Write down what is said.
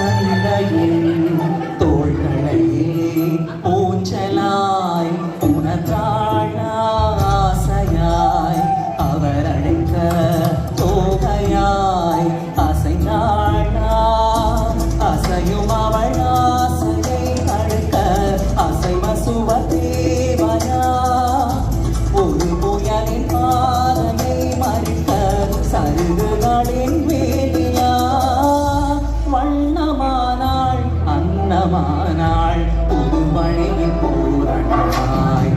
மனிதையின் தோள்களையே ஊஞ்சலாய் உணர்ந்தாள் ஆசையாய் அவர் அழைக்க தோகையாய் அசைந்தாள் அசையும் அவள் ஆசையை தடுக்க அசைவ சுவதேவனா ஒரு புயலின் பாதனை மறிக்க சருகுகளின் வேலியா வண்ணமானாள் அன்னமானாள் புது வழியின் பூரணமாய்